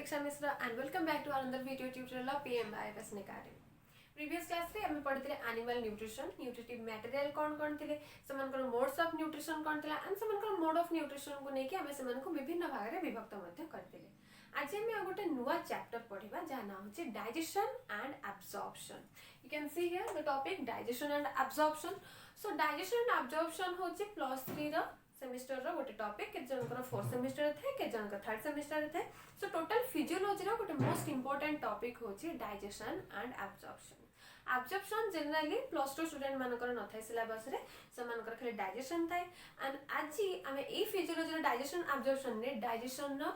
Pratiksha Misra and welcome back to another video tutorial of PMIFS Academy. Previous class रे हमें पढ़ते animal nutrition nutritive material कौन थे सेमानकर modes of nutrition कौन थिला एंड सेमानकर मोड ऑफ न्यूट्रिशन को लेके हमें सेमानको विभिन्न भाग रे विभक्त मध्य करथिले। आज हम गोटे नुआ चैप्टर पढ़िबा जा नाम होचे digestion and absorption. You can see here the topic digestion and absorption. So digestion and absorption होचे +3 रो सेमिस्टर रो गोटे टॉपिक के जनकर 4th सेमिस्टर थे के जनकर 3rd सेमिस्टर थे। सो टोटल फिजियोलॉजी रो गोटे मोस्ट इंपोर्टेंट टॉपिक होची digestion and absorption. Absorption generally +2 student मानकर न थाय सिलेबस रे से मानकर खाली डाइजेशन थाय एंड आज हमें ए फिजियोलॉजी रो डाइजेशन एब्जॉर्प्शन ने डाइजेशन रो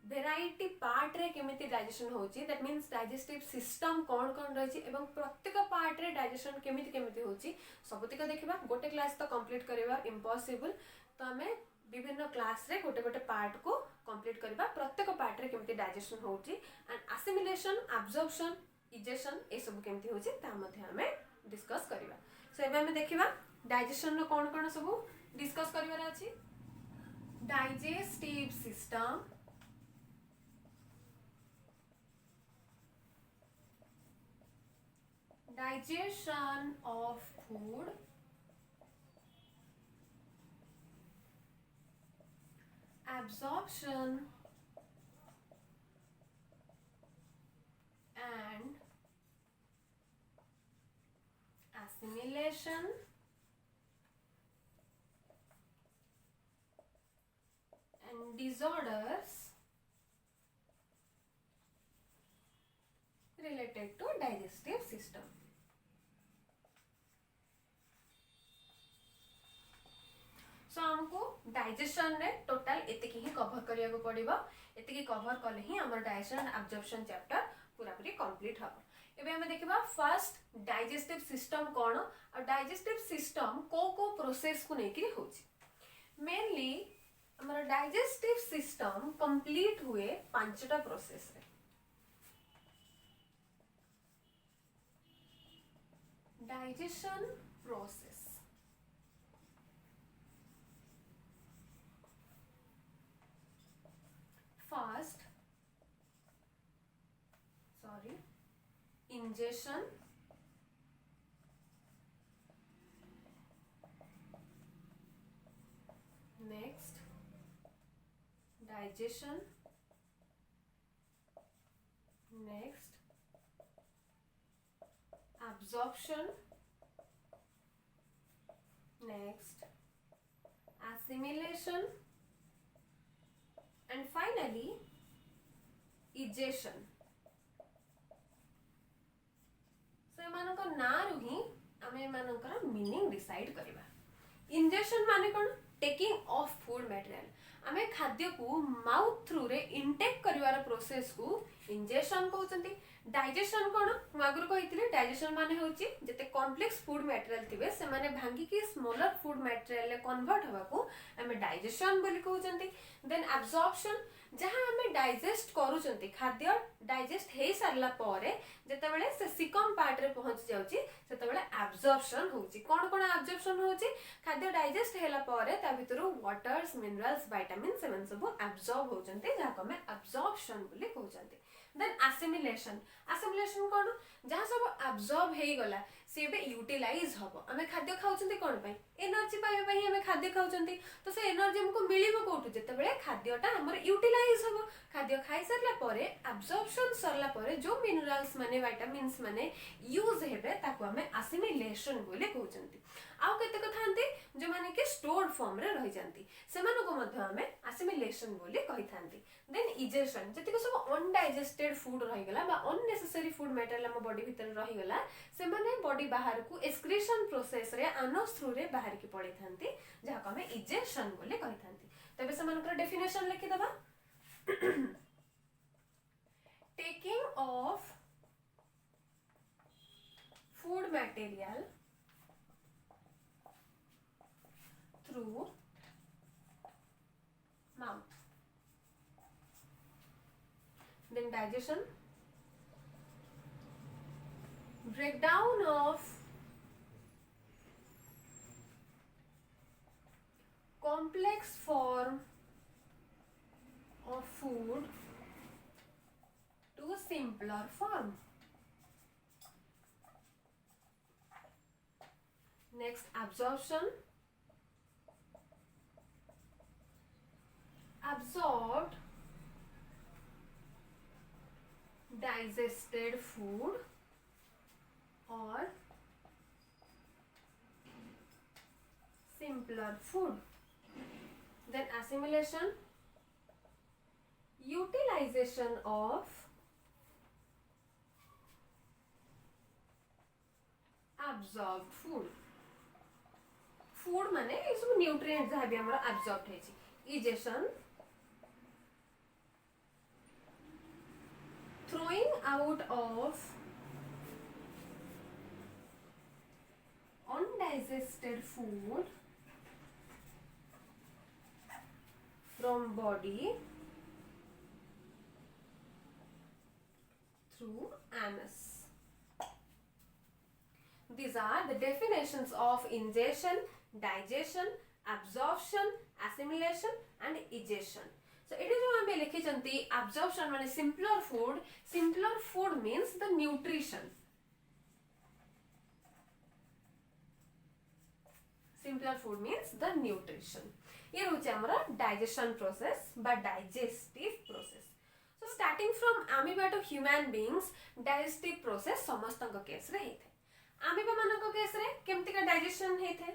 वेराइटी पार्ट रे केमिति डाइजेशन होची दैट मींस डाइजेस्टिव सिस्टम कोन रही एवं प्रत्येक पार्ट रे डाइजेशन केमिति होची सबतिक देखिबा। गोटे क्लास तो कंप्लीट करबा इम्पॉसिबल, तो हमें विभिन्न क्लास रे गोटे गोटे पार्ट को कंप्लीट करबा प्रत्येक पार्ट रे केमिति डाइजेशन होची एंड असिमिलेशन एब्जॉर्प्शन इजेशन ए सब केमिति होची ता मध्ये हमें डिस्कस करबा। सो एबे हमें देखिबा डाइजेशन रो कोन सब डिस्कस करबार अछि। Digestive system, digestion of food, absorption and assimilation and disorders related to digestive system. सो हमको डाइजेशन रे टोटल एतिकी ही कवर करिया को पड़िबो। एतिकी कवर कले ही हमर डाइजेशन एंड एब्जॉर्प्शन चैप्टर पूरा पूरी कंप्लीट हो। एबे हम देखिबा फर्स्ट डाइजेस्टिव सिस्टम कोन और डाइजेस्टिव सिस्टम को प्रोसेस को नेकी होची। मेनली हमर डाइजेस्टिव सिस्टम कंप्लीट हुए 5टा प्रोसेस रे। Digestion process first ingestion, next digestion, next absorption, next assimilation and finally egestion. So एमानकर ना रुही आमे एमानकर मीनिंग डिसाइड करबा। इंजेक्शन माने कोन टेकिंग ऑफ फूड मटेरियल, आमे खाद्य को माउथ थ्रू रे इनटेक करिवार प्रोसेस को इंजेक्शन कहउचंती। डाइजेशन कोन मागुर कहितले डाइजेशन माने होची जते कॉम्प्लेक्स फूड मटेरियल थिबे से माने भांगी की स्मॉलर फूड मटेरियल ले कन्वर्ट हवा को आमे डाइजेशन बोली कहउचंती। देन एब्जॉर्प्शन जहां हमें डाइजेस्ट करूचंती खाद्य डाइजेस्ट हे सारला परे जते बेले से सिकम पार्ट रे पहुंच जाउची सेते बेले एब्जॉर्प्शन होची। कोन एब्जॉर्प्शन होची खाद्य डाइजेस्ट हेला परे ता भितरु वाटर्स मिनरल्स विटामिन सेवन सब एब्जॉर्ब होचंती जहा को हमें एब्जॉर्प्शन बोली कहउचंती। देन एसिमिलेशन, एसिमिलेशन कोन जहां सब एब्जॉर्ब हेई गला से बे यूटिलाइज हबो। हमें खाद्य खाउचंती कोन पई एनर्जी पाइबा पई हमें खाद्य खाउचंती, तो से एनर्जी हमको मिलिबो कोठु जते बेले खाद्यटा हमर यूटिलाइज हबो। खाद्य खाइ सरला परे एब्जॉर्प्शन सरला परे जो मिनरल्स माने विटामिन्स माने यूज हेबे ताको हमें एसिमिलेशन बोली कहउचंती। आउ केते कथांती जो माने के स्टोर्ड फॉर्म रे रहि जानती सेमानो को मध्य हमें एसिमिलेशन बोली कहिथांती। देन इजेशन जतिको सब अनडाइजेस्टेड फूड रहि गला बा अननेसेसरी फूड मटेरियल हम बॉडी भीतर रहि गला से माने बॉडी बाहर को एक्सक्रीशन प्रोसेस रे अनस थ्रू रे बाहर की पड़ै थांती जहा को हमें इजेशन बोली कहिथांती। तबे सेमानकर डेफिनेशन लिखि दबा। Taking of food material through mouth, then digestion, breakdown of complex form of food simpler form. Next, absorption. Absorbed digested food or simpler food. Then assimilation, utilization of absorbed food. Food माने ये सब nutrient जहाँ भी हमारा absorbed है जी. Egestion, throwing out of undigested food from body through anus. These are the definitions of ingestion, digestion, absorption, assimilation and egestion. So it is जो हमें लिखी चंती absorption माने simpler food. Simpler food means the nutrition. Simpler food means the nutrition. ये रोचे हमारा digestion process बा digestive process. So starting from amoeba to human beings, digestive process समस्तों का case रे हेते. Amoeba मानों का केस रे केमती का digestion हेते.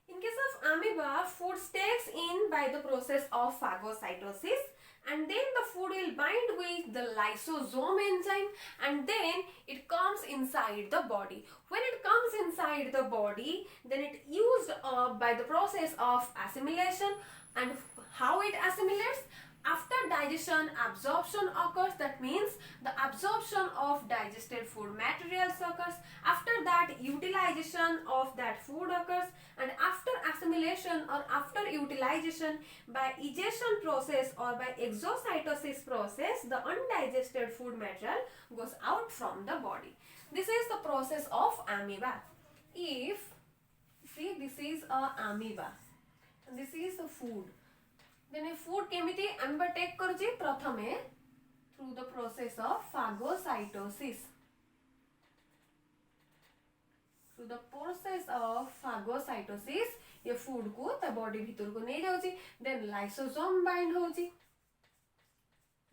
In case of amoeba, food stays in by the process of phagocytosis, and then the food will bind with the lysosome enzyme, and then it comes inside the body. When it comes inside the body, then it used up by the process of assimilation. And how it assimilates? After digestion, absorption occurs. That means the absorption of digested food materials occurs. After that, utilization of that food occurs. And after assimilation or after utilization by egestion process or by exocytosis process, the undigested food material goes out from the body. This is the process of amoeba. If, see, this is a amoeba. And this is the food. Then a food केमिति amoeba take करुची प्रथमे through the process of phagocytosis. Through the process of phagocytosis, ये food को ता body भीतर को नहीं जाऊँची. Then lysosome bind होची.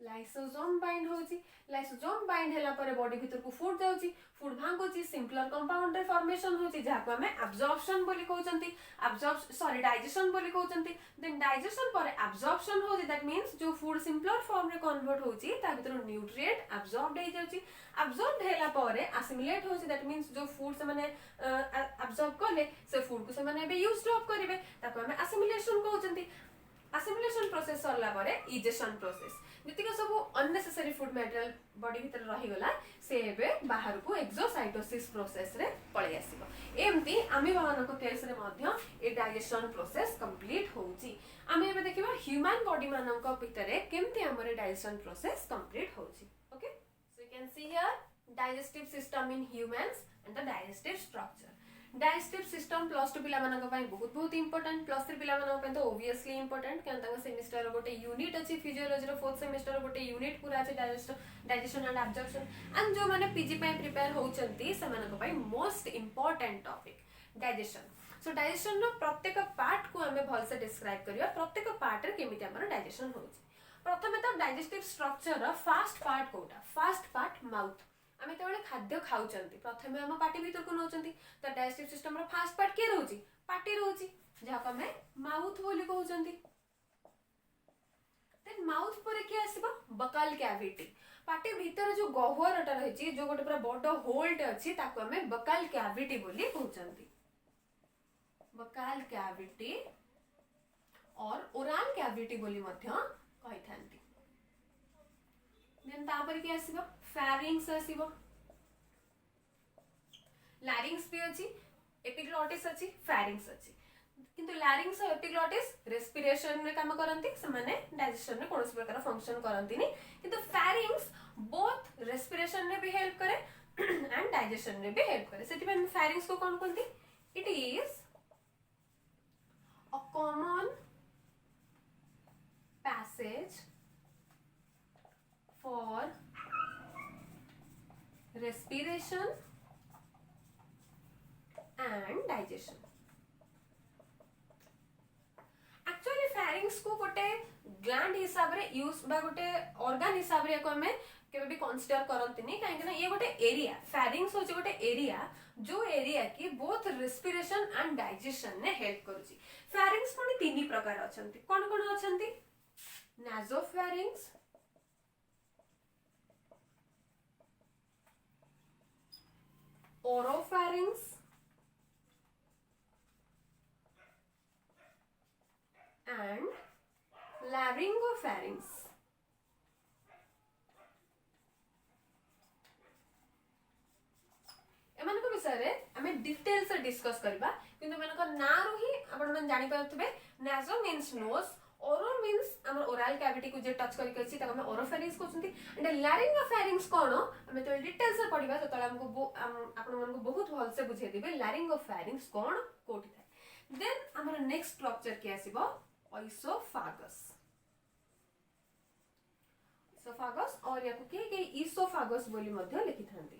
Lysosome bind होची. Lysosome bind हैला परे body भीतर को food जाऊँची. Food भांगोची simpler compound रे formation होची जहाँ को हमें absorption बोली कहउचंती. Digestion बोली कहउचंती. Then digestion परे absorption होची. That means जो food simpler form रे convert होची ता भीतर nutrient absorbed हो जाऊँची. Absorbed हैला परे assimilate होची. That means जो food से माने absorb करले से food को से माने बे use up करिवे ताको हमें assimilation कहउचंती. Assimilation process सरला परे egestion process. जतिक सब unnecessary food material body भीतर रही गला से एबे बाहर को exocytosis process रे पळे आसीबो. एमती अमीबा मानको केस रे मध्य ए डाइजेशन प्रोसेस कंप्लीट होउची. आमे एबे देखिबा ह्यूमन बॉडी मानको भितरे केमती हमरे डाइजेशन प्रोसेस कंप्लीट होउची. Okay, so you can see here digestive system in humans and the digestive structure. Digestive system plus 2 पिला मानक पई बहुत इंपोर्टेंट. प्लस 3 पिला मानक पई तो ऑब्वियसली इंपोर्टेंट कारण तांगा सेमिस्टर रो गोटे यूनिट अछि. फिजियोलॉजी रो 4th सेमिस्टर रो गोटे यूनिट पूरा अछि डाइजेशन एंड एब्जॉर्प्शन. एंड जो माने पीजी पई प्रिपेयर होउचंती से मानक पई most important topic digestion. So digestion रो प्रत्येक पार्ट को हमें भल से डिस्क्राइब करियो. प्रत्येक पार्ट रे केमिति हमर डाइजेशन होउची. प्रथमे तो डाइजेस्टिव स्ट्रक्चर रो फर्स्ट पार्ट कोटा. First part mouth. आमे तेबेले खाद्य खाउचंती प्रथमे हम पाटी भीतर को नउचंती. तो डाइजेस्टिव सिस्टम रो फर्स्ट पार्ट के रहउची पाटी रहउची जहा को हमें माउथ बोली कहउचंती. देन माउथ परे के आसीबो बकाल कैविटी. पाटी भीतर जो गहवरटा रहिची जो गोटे पूरा बडो होल्ट अछि ताको हमें बकाल कैविटी बोली कहउचंती. बकाल कैविटी और ओरल कैविटी बोली मध्य कहिथांती. देन तापर के आसीबो फेरिंग्स आसीबो. लैरिंग्स भी अछि, एपिग्लॉटिस अछि, फेरिंग्स अछि. किंतु लैरिंग्स और एपिग्लॉटिस रेस्पिरेशन में काम करंती से माने डाइजेशन में कोनोसी प्रकार फंक्शन करंती नि. किंतु फेरिंग्स बोथ रेस्पिरेशन में भी हेल्प करे एंड डाइजेशन में भी हेल्प करे. सेति में फेरिंग्स को कोन कोनती? It is a common passage for respiration and digestion. Actually pharynx को गोटे ग्लैंड हिसाब रे यूज बा गोटे ऑर्गन हिसाब रे को हमें केबे भी कंसीडर करंतिनी काहे ना ये गोटे एरिया फेरिंग्स होची गोटे एरिया जो एरिया की बोथ रेस्पिरेशन एंड डाइजेशन ने हेल्प करूची. फेरिंग्स कोनी तीन प्रकार अछंती. कोन कोन अछंती? नासोफेरिंग्स, ओरोफेरिंग्स and laryngopharynx. एमान को विषय रे हमें डिटेल से डिस्कस करबा किंतु एमान को ना रो ही आपण मन जानि पारथबे. नासो मींस नोज, ओरो मींस हमर ओरल कैविटी को जे टच करि कछि त हमें ओरोफेरिंक्स कहउछंती. एंड लारिंगोफेरिंक्स कोन हमें तो डिटेल से पढिबा त तळे हमको आपण मन को बहुत भल से बुझे दिबे लारिंगोफेरिंक्स कोन कोठी थाए. देन हमर नेक्स्ट स्ट्रक्चर के आसीबो ओइसोफागस. इसोफागस और याको के इसोफागस बोली मध्य लिखि थांती.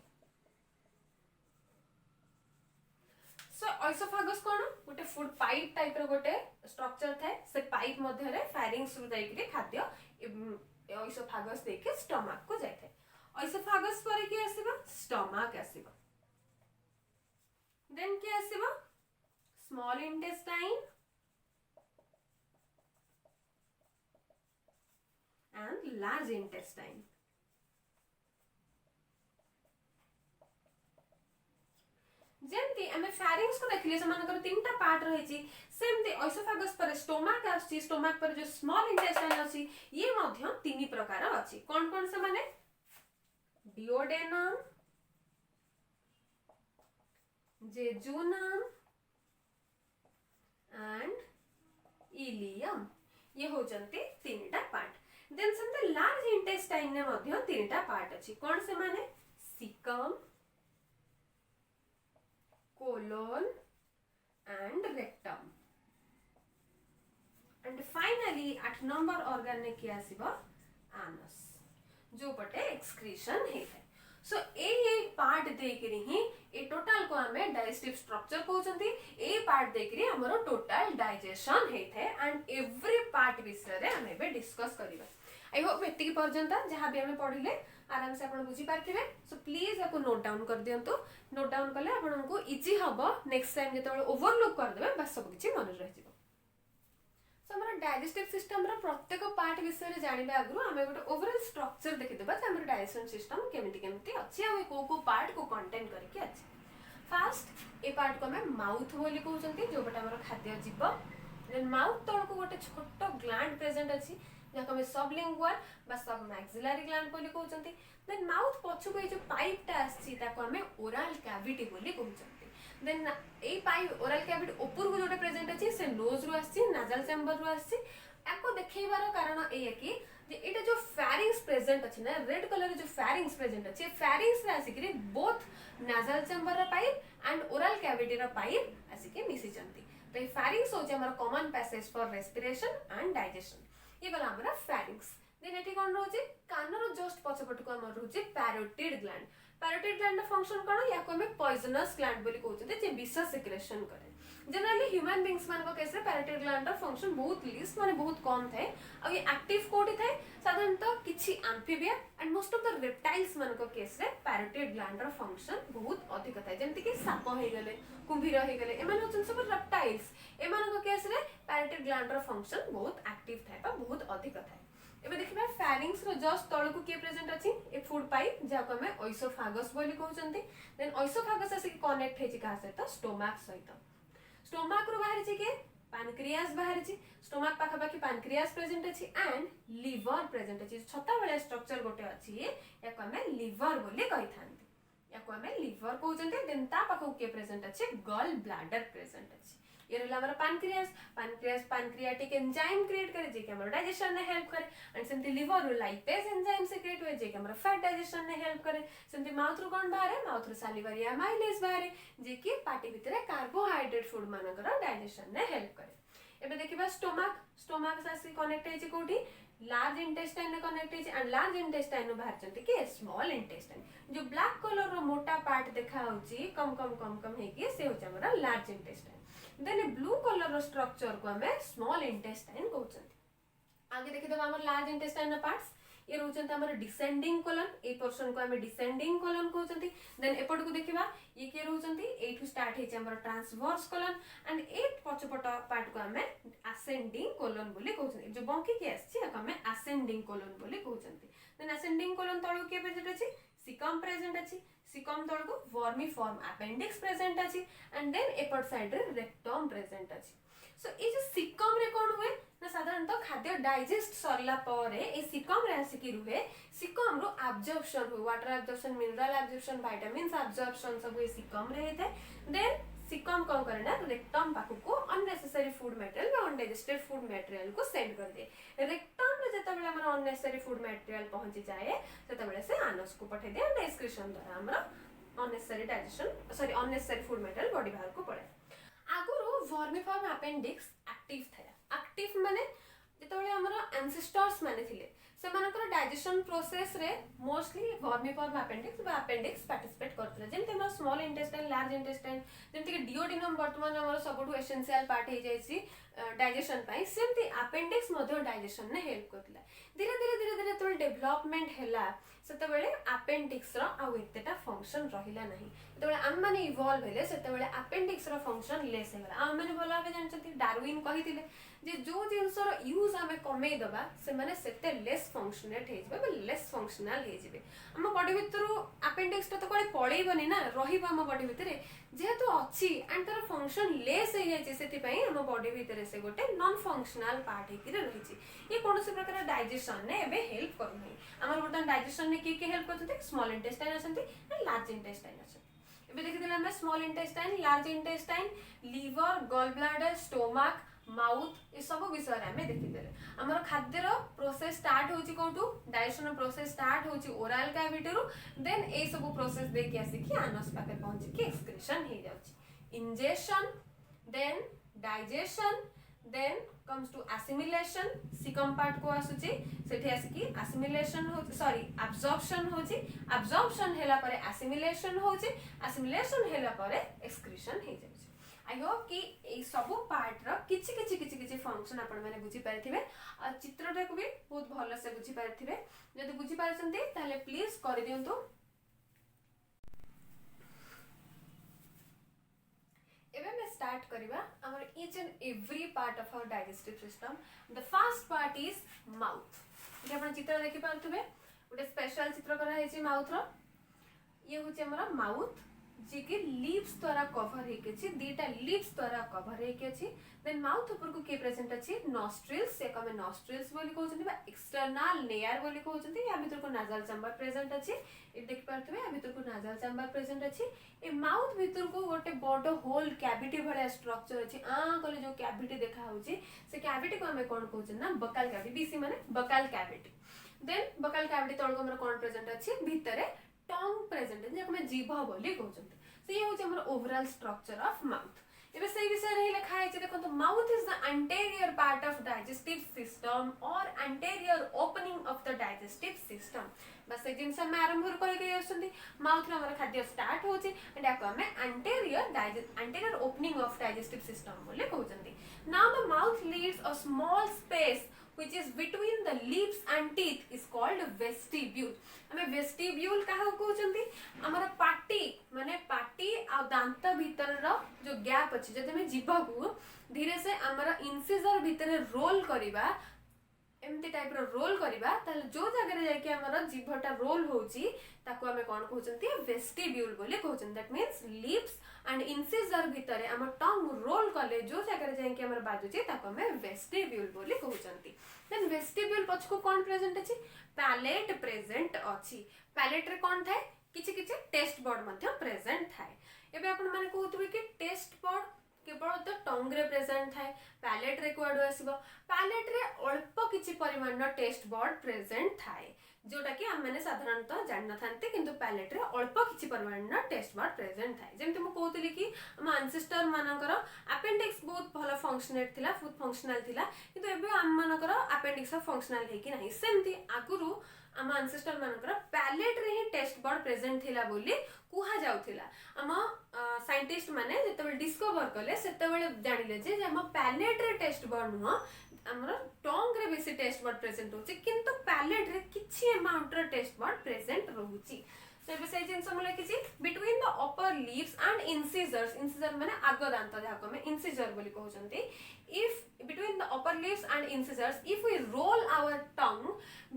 सो ओइसोफागस कोन गोटे फूड पाइप टाइप रो गोटे स्ट्रक्चर थाए. से पाइप मध्य रे फेरिंग्स रु जाई के खाद्य ओइसोफागस देके स्टमक को जाय थाए. ओइसोफागस पर के आसीबा स्टमक आसीबा. देन के आसीबा small intestine and large intestine. जेमती हमें फेरिंग्स को देखलिए समानकर तीनटा पार्ट रहिछि. सेमती ओइसोफागस पर स्टोमक आछि. स्टोमक पर जो स्मॉल इंटेस्टाइन अछि ये मध्य तीन प्रकार अछि. कोन कोन से माने? Duodenum, jejunum and ileum. ये हो जंते तीनटा पार्ट. देन समते लार्ज इंटेस्टाइन ने मध्य तीनटा पार्ट अछि. कोन से माने? Caecum, colon and rectum. And finally 8 number organ ने किया आसीबो आनस जो पटे एक्सक्रीशन हेते. सो ए पार्ट देकरी ही ए टोटल को हमें डाइजेस्टिव स्ट्रक्चर कहउचंती. ए पार्ट देकरी हमरो टोटल डाइजेशन हेते एंड एवरी पार्ट विषय रे हमें बे डिस्कस करिबा. आई होप एतिकी पर्यंत जहां भी हमें पढ़िले आराम से आपण बुझी पारथिबे. सो प्लीज याको नोट डाउन कर दियंतु. नोट डाउन कले आपनको इजी हबो. नेक्स्ट टाइम जेतबे ओवरलुक कर देबे बस सब किछि मन रहि जिवो. सो हमर डाइजेस्टिव सिस्टम रो प्रत्येक पार्ट विषय रे जानिबे आगु हमें गोटे ओवरऑल स्ट्रक्चर देखि देबा जे हमर डाइजेशन सिस्टम केमिति अछि आ को पार्ट को कंटेन करके अछि. फर्स्ट ए पार्ट को हमें माउथ बोली कहउचंती जो बटा हमर खाद्य जीव. देन माउथ तळ को गोटे छोटो ग्लैंड प्रेजेंट अछि जाको हमें सबलिंगुअल बा सब मैक्सिलरी ग्लैंड बोली कहउचंती. देन माउथ पछु को जो पाइप टा आछि ताको हमें ओरल कैविटी बोली कहउचंती. देन ए पाइप ओरल कैविटी ऊपर को जोटे प्रेजेंट अछि से नोज रु आछि, नाजल चैम्बर रु आछि. एको देखैबार कारण ए कि जे एटा जो फेरिंग्स प्रेजेंट अछि ना रेड कलर जो फेरिंग्स प्रेजेंट अछि फेरिंग्स रे आसी कि बोथ नाजल चैम्बर रा पाइप एंड ओरल कैविटी रा पाइप आसी कि मिसी जंती. तो ए फेरिंग्स होचे हमर common passage for respiration and digestion. ये गला हमरा फेरिंग्स. देन एठी कोन रहउची कानर जस्ट पछपट को हमर रहउची parotid gland. Parotid gland function कोन या को हमें पॉइजनस ग्लैंड बोली कहउछते जे विष सिक्रेशन करे. जनरली ह्यूमन बीइंग्स मान को केस रे पैरोटिड ग्लैंड रा फंक्शन बहुत लीस्ट माने बहुत कम थाए. आ ये एक्टिव कोठी थाए साधारणतः किछि amphibia and most of the reptiles मान को केस रे पैरोटिड ग्लैंड रा फंक्शन बहुत अधिक थाए. जेमति कि साप हे गेले, कुंभीर हे गेले, एमान होचन सब रेप्टाइल्स. एमान को केस रे पैरोटिड ग्लैंड रा फंक्शन बहुत एक्टिव थाए बा बहुत अधिक थाए. एबे देखिबा फेरिंग्स रो जस्ट तळ को के प्रेजेंट अछि ए फूड पाइप जाको हमें ओइसोफागस बोली कहउचंती. देन ओइसोफागस आसी कनेक्ट हेछि का सहित स्टोमक सहित. स्टोमक रो बाहर छि के पैनक्रियास बाहर छि. स्टोमक पाखा पाखी पैनक्रियास प्रेजेंट अछि एंड लिवर प्रेजेंट अछि. छता वाला स्ट्रक्चर गोटे अछि याको हमें लिवर बोली कहिथांती. याको हमें लिवर कहउचंती. देन ता पाखो के प्रेजेंट अछि गॉल ब्लैडर प्रेजेंट अछि. ये रहला हमर पैनक्रियास पैनक्रियाटिक एंजाइम क्रिएट करे जे कि हमर डाइजेशन ने हेल्प करे. एंड सेमती लिवर रो लाइपेज एंजाइम से क्रिएट होय जे कि हमर फैट डाइजेशन ने हेल्प करे. सेमती माउथ रो कोन बाहर माउथ रो सालिवरी एमाइलेज बाहर जे कि पार्टी भितरे कार्बोहाइड्रेट फूड मानकर डाइजेशन ने हेल्प करे. एबे देखिबा स्टोमक स्टोमक सासी कनेक्ट हेछि कोठी लार्ज इंटेस्टाइन ने कनेक्ट हेछि एंड लार्ज इंटेस्टाइन नु बाहर चंती के स्मॉल इंटेस्टाइन जो ब्लैक कलर रो मोटा पार्ट देखा होछि कम कम कम कम हे कि से होछि हमरा large intestine then blue colour रो स्ट्रक्चर को हमें स्मॉल इंटेस्टाइन कहउछंती आगे देखि दबा हमर लार्ज इंटेस्टाइन पार्ट्स ये रहउछंती हमर डिसेंडिंग कोलन ए पोर्शन को हमें डिसेंडिंग कोलन कहउछंती देन एपट को देखिबा ये के रहउछंती एठू स्टार्ट हेछि हमर ट्रांसवर्स कोलन एंड ए पछपट पार्ट को हमें असेंडिंग कोलन बोली कहउछंती जो बंकी के आछि हमें असेंडिंग कोलन बोली कहउछंती देन असेंडिंग कोलन तळो के प्रेजेंट अछि सिकम प्रेजेंट अछि सिकम तळ को वर्मिफॉर्म अपेंडिक्स प्रेजेंट अछि एंड देन एपट साइड रे रेक्टम प्रेजेंट अछि सो ए जो सिकम रे कोन हुए ना साधारणतः खाद्य डाइजेस्ट सरला परे ए सिकम रे आसिकी रुहे सिकम रो एब्जॉर्प्शन हुए water absorption mineral absorption vitamins absorption सब ए सिकम रे हेते देन सिकम कोन करे ना रेक्टम पाखु को अननेसेसरी फूड मटेरियल बा अनडाइजेस्टेड फूड मटेरियल को सेंड कर दे रेक्टम रे जता बेले हमर अननेसेसरी फूड मटेरियल पहुंची जाए तता बेले से आनस को पठे दे एंड एक्सक्रीशन द्वारा हमर unnecessary digestion sorry unnecessary food material body बाहर को पड़े आगुरु वर्मिफॉर्म अपेंडिक्स एक्टिव था एक्टिव माने जेतबेले हमर एंसेस्टर्स माने थिले सेमानकर डाइजेशन प्रोसेस रे मोस्टली वर्मिफॉर्म अपेंडिक्स बा अपेंडिक्स पार्टिसिपेट करथले जेंते हमर स्मॉल इंटेस्टाइन लार्ज इंटेस्टाइन जेंते कि डिओडिनम वर्तमान हमर सबटु एसेंशियल पार्ट हे जायछि डाइजेशन पाई सेमती अपेंडिक्स मध्ये डाइजेशन ने हेल्प करथला धीरे धीरे धीरे धीरे तो डेवलपमेंट हैला सेतबेले अपेंडिक्स रो आ एतेटा फंक्शन रहिला नाही जेतबेले हम माने इवॉल्व हेले सेतबेले अपेंडिक्स रो फंक्शन लेस हेला हम माने बोला बे जानछथि डार्विन कहिथिले जे जो जिंसर यूज हमें कमे दबा से माने सेते लेस फंक्शनेट हे जबे बे लेस फंक्शनल हे जबे हम बॉडी भितरु अपेंडिक्स तो कोले पळेइबनी ना रहिबो हम बॉडी भितरे जेहेतु अछि एंड तर फंक्शन लेस हे जायछि सेति पई हम बॉडी भितरे से गोटे नॉन फंक्शनल पार्ट हे कि रहिछि ये कोनोसी प्रकार डाइजेशन ने एबे हेल्प करनै हमर बर्तन डाइजेशन ने के हेल्प करथि स्मॉल इंटेस्टाइन असंती एंड लार्ज इंटेस्टाइन असंती एबे देखिदिला हम small intestine large intestine liver gall bladder stomach mouth ये सब विषय रे हमें देखिदेले हमर खाद्य रो प्रोसेस स्टार्ट होची कोठू डाइजेशन प्रोसेस स्टार्ट होची ओरल कैविटी रो देन ए सब प्रोसेस दे के आसी कि आनस पाके पहुंची कि एक्सक्रीशन हे जाउची ingestion then digestion then comes to assimilation caecum part को आसुची सेठी आसी कि assimilation हो सॉरी absorption होची absorption हेला परे assimilation होची assimilation हेला परे excretion हे जाउची आई होप कि ए सब पार्ट रो किछि फंक्शन आपण माने बुझी पारथिबे आ चित्रटा को भी बहुत भलो से बुझी पारथिबे जदि बुझी पारछंती ताले प्लीज कर दियंतु एबे मैं स्टार्ट करिबा हमर each and every part of our digestive system the first part is mouth जे आपण चित्र देखि पारथुबे उटे स्पेशल चित्र करा हेछि माउथ रो ये होछि हमर माउथ जे कि लिप्स द्वारा कवर हेके छी दीटा लिप्स द्वारा कवर हेके छी देन माउथ ऊपर को के प्रेजेंट अछि नॉस्ट्रिल्स से कमे नॉस्ट्रिल्स बोली कहउछंती बा एक्सटर्नल लेयर बोली कहउछंती या भीतर को नाजल चैम्बर प्रेजेंट अछि ए देख पारथबे या भीतर को नाजल चैम्बर प्रेजेंट अछि ए माउथ भीतर को गोटे बडो होल कैविटी भले स्ट्रक्चर अछि आ कले जो कैविटी देखा होछि से कैविटी को हमें कोन कहउछन ना बकल कैविटी बीसी माने buccal cavity then buccal cavity तळ को हमर कोन प्रेजेंट अछि भीतरे टंग प्रेजेंट जे हमें जीभ बोली कहउछंती so ये होछि हमर ओवरऑल स्ट्रक्चर ऑफ माउथ एबे सही विषय रे लिखा है जे देखो तो mouth is the anterior part of digestive system or anterior opening of the digestive system बस ए जिनस हम आरंभ कहि गय आछंती माउथ रे हमर खाद्य स्टार्ट होछि एंड याको हमें anterior opening of digestive system बोले कहउछंती now the mouth leaves a small space which is between the lips and teeth is called vestibule हमें वेस्टिब्यूल काहा कहउछंती हमर पाटी माने पाटी आ दांत भीतर रो जो गैप अछि जदि हम जीभ को धीरे से हमर इंसिजर भीतर रोल करिबा एमती टाइप रो रोल करिबा ताले जो जगह रे जाय के हमर जीभटा रोल होउची ताको हमें कोन कहउछंती वेस्टिब्यूल बोले कहउछन that means lips and incisor भीतर हमर टंग रोल कले जो जगह रे जाय के हमर बाजुची ताको हमें वेस्टिब्यूल बोले कहउछंती देन वेस्टिब्यूल पछ को कोन प्रेजेंट अछि पैलेट प्रेजेंट अछि पैलेट रे कोन थाए किछि टेस्ट बर्ड मध्ये प्रेजेंट थाए एबे आपण माने कहउतबे कि टेस्ट बर्ड केवल तो टंग रे प्रेजेंट थाए पैलेट रे कुआडू आसीबो पैलेट रे अल्प किछि परिमाण टेस्ट बर्ड प्रेजेंट थाए जोटा कि आम मैंने साधारणतः जान न थांते किंतु पैलेट रे अल्प किछि परिमाण टेस्ट बर्ड प्रेजेंट थाए जेमति मु कहतली कि हम एंसेस्टर मानकर अपेंडिक्स बहुत भलो फंक्शनेट थिला फुल फंक्शनल थिला किंतु एबे आम मानकर अपेंडिक्स फंक्शनल हे कि नाही सेमति आगुरु आम एंसेस्टर मानकर पैलेट रे ही टेस्ट बर्ड प्रेजेंट थिला बोली कुहा जाउथिला आम साइंटिस्ट माने जेतेबेले डिस्कवर कले सेतेबेले जानिले जे आम पैलेट रे टेस्ट बर्ड नुह हमर टंग रे बेसी टेस्ट बर्ड प्रेजेंट होची किंतु पैलेट रे किछि अमाउंट रे टेस्ट बर्ड प्रेजेंट रहूची सो एबे से जिंस हम लिखिछि between the upper lips and incisors incisor माने आग दांत जाको हम इंसिजर बोली कहउचंती if between the upper lips and incisors if we roll our tongue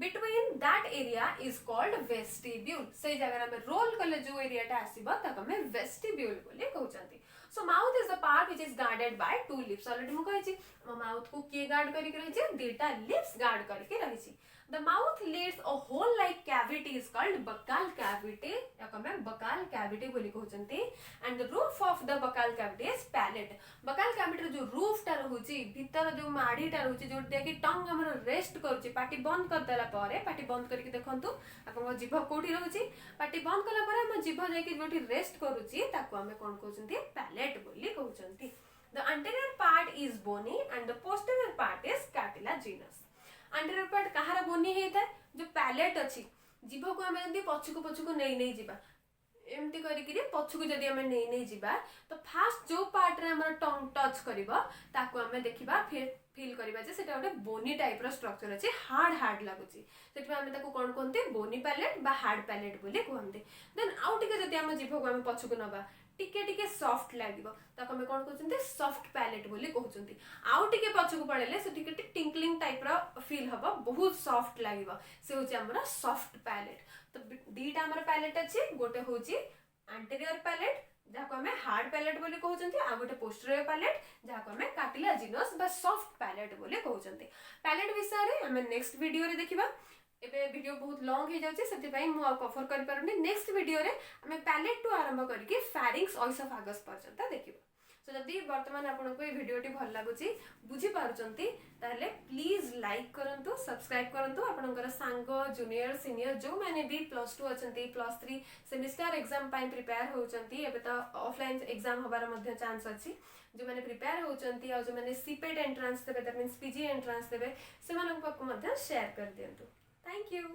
between that area is called vestibule से जगह में रोल कले जो एरिया टा आसीबा ताको हम vestibule बोली कहउचंती so mouth is the part which is guarded by two lips already मु कहिछि माउथ को के गार्ड करि के रहिछि दुटा लिप्स गार्ड करके रहिछि the mouth leads a hole like cavity is called buccal cavity याको में buccal cavity बोली कहउचंती and the roof of the buccal cavity is palate buccal cavity जो roof टा रहउची भीतर जो माडी टा रहउची जोटा कि टंग हमर रेस्ट करूची पाटी बंद कर देला पारे पाटी बंद करके देखंतु आपन जीभ कोठी रहउची पाटी बंद कला पारे हम जीभ जाय कि जोठी रेस्ट करूची ताको हमें कोन कहउचंती palate बोली कहउचंती the anterior part is bony and the posterior part is cartilaginous anterior part कहार बोनी हेता जो पैलेट अछि जीभ को हम जदी पछुको नै जिबा एमती करी कि पछुको जदी हम नै जिबा तो फास्ट जो पार्ट रे हमर टंग टच करबा ताको हम देखिबा फिर फील करबा जे सेटा ओटे बोनी टाइप रो स्ट्रक्चर अछि हार्ड लागुची सेटा हम ताको कोन कोनते बोनी पैलेट बा हार्ड पैलेट बोली कहंते देन आउ टिके जदी हम जीभ को हम पछुको नबा टिके टिके सॉफ्ट लागिबो ताको हम कोन कहउचंती सॉफ्ट पैलेट बोली कहउचंती आउ टिके पछुको पड़ेले से टिके टिंकलिंग टाइप रो फील हबो बहुत सॉफ्ट लागिबो से होची हमरा सॉफ्ट पैलेट तो दीटा हमर पैलेट अछि गोटे होची एंटीरियर पैलेट जाको हमें हार्ड पैलेट बोली कहउचंती आ गोटे पोस्टीरियर पैलेट जाको हमें कार्टिलाजिनस बा सॉफ्ट पैलेट बोली कहउचंती पैलेट विषय रे हमें नेक्स्ट वीडियो रे देखिबा एबे वीडियो बहुत लॉन्ग हे जाउची सेति पई मु आ कवर करि पारुनी नेक्स्ट वीडियो रे हमें पैलेट टू आरंभ करके फैरिंग्स ओइसोफेगस पर्यंत देखिबा सो जदि वर्तमान आपन को ए वीडियोटी भल लागुची बुझी पारुचंती ताले प्लीज लाइक करंतु सब्सक्राइब करंतु आपनकर सांग जूनियर सीनियर जो माने भी +2 अछंती +3 सेमिस्टर एग्जाम पई प्रिपेयर होउचंती एबे त ऑफलाइन एग्जाम होबार मध्ये चांस अछि जो माने प्रिपेयर होउचंती आ जो माने सीपेट एंट्रेंस देबे दैट मींस पीजी एंट्रेंस देबे से मानक को मध्ये शेयर कर दियंतु थैंक यू।